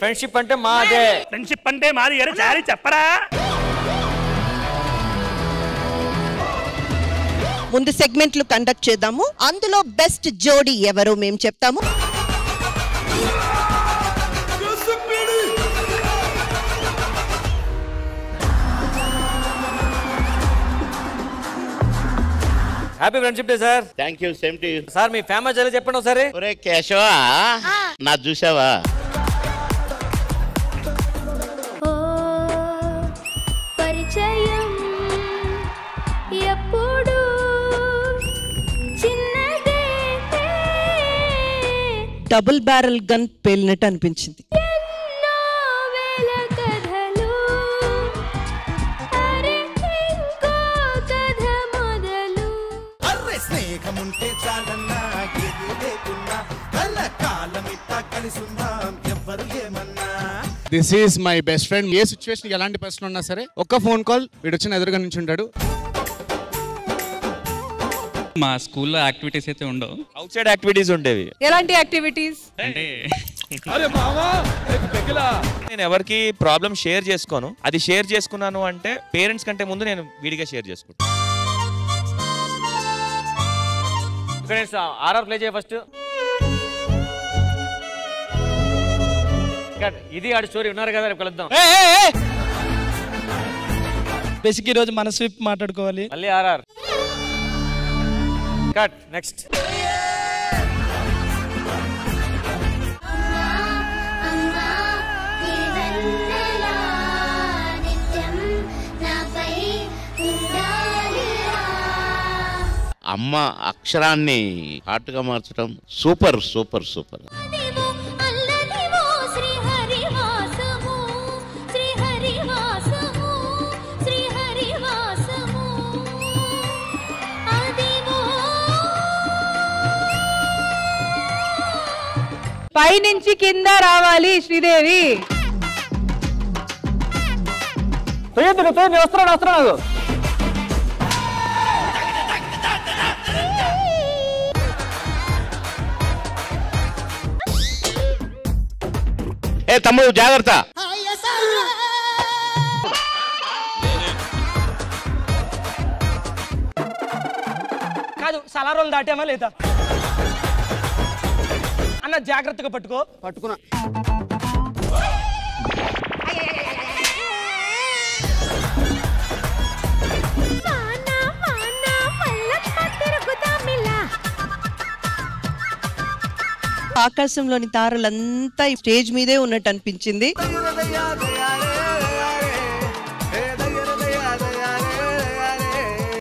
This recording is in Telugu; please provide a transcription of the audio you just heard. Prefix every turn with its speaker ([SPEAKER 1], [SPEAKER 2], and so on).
[SPEAKER 1] ఫ్రెండ్షిప్ అంటే మాదే.
[SPEAKER 2] ఫ్రెండ్షిప్ అంటే మాది చారి చెప్పరా.
[SPEAKER 3] ముందు సెగ్మెంట్లు కండక్ట్ చేద్దాము. అందులో బెస్ట్ జోడీ ఎవరు మేము చెప్తాము.
[SPEAKER 1] Happy friendship day sir.
[SPEAKER 4] Thank you, same to you
[SPEAKER 1] sir. Me famous ఎలా చెప్పండి ఒకసారి.
[SPEAKER 4] ఒరే కేశవా, నా చూసావా?
[SPEAKER 5] పరిచయం ఎప్పుడు చిన్నదే,
[SPEAKER 3] డబుల్ బ్యారెల్ గన్ పేలినట్టు అనిపించింది.
[SPEAKER 6] This is my best friend. A situation ఎలాంటి పర్సన్ ఉన్నా సరే ఒక్క ఫోన్ కాల్ వీడు వచ్చిన ఎదురుగా నుంచి ఉంటాడు.
[SPEAKER 7] మా స్కూల్లో యాక్టివిటీస్ అయితే ఉండవు,
[SPEAKER 1] అవుట్ సైడ్ యాక్టివిటీస్ ఉండేవి.
[SPEAKER 8] ఎలాంటి యాక్టివిటీస్
[SPEAKER 7] అంటే
[SPEAKER 1] నేను ఎవరికి ప్రాబ్లం షేర్ చేసుకోను. అది షేర్ చేసుకున్నాను అంటే పేరెంట్స్ కంటే ముందు నేను వీడిగా షేర్ చేసుకుంటాను. ఆర్ఆర్ ప్లే చేయ ఫస్ట్. ఇది ఆడి స్టోరీ ఉన్నారు కదా, రేపు కలుద్దాం.
[SPEAKER 9] బేసిక్ ఈ రోజు మన స్విప్ మాట్లాడుకోవాలి.
[SPEAKER 1] మళ్ళీ ఆర్ఆర్ కట్. నెక్స్ట్
[SPEAKER 4] అమ్మ అక్షరాన్ని హార్ట్గా మార్చడం సూపర్ సూపర్ సూపర్.
[SPEAKER 8] పైనుంచి కింద రావాలి శ్రీదేవి.
[SPEAKER 1] వస్తున్నాడు.
[SPEAKER 4] ఏ తమ్ముడు జాగ్రత్త.
[SPEAKER 9] కాదు, సలారోలు దాటామా లేదా అన్న? జాగ్రత్తగా పట్టుకో.
[SPEAKER 6] పట్టుకున్నా.
[SPEAKER 3] ఆకాశంలోని తారలంతా స్టేజ్ మీదే ఉన్నట్టు అనిపించింది.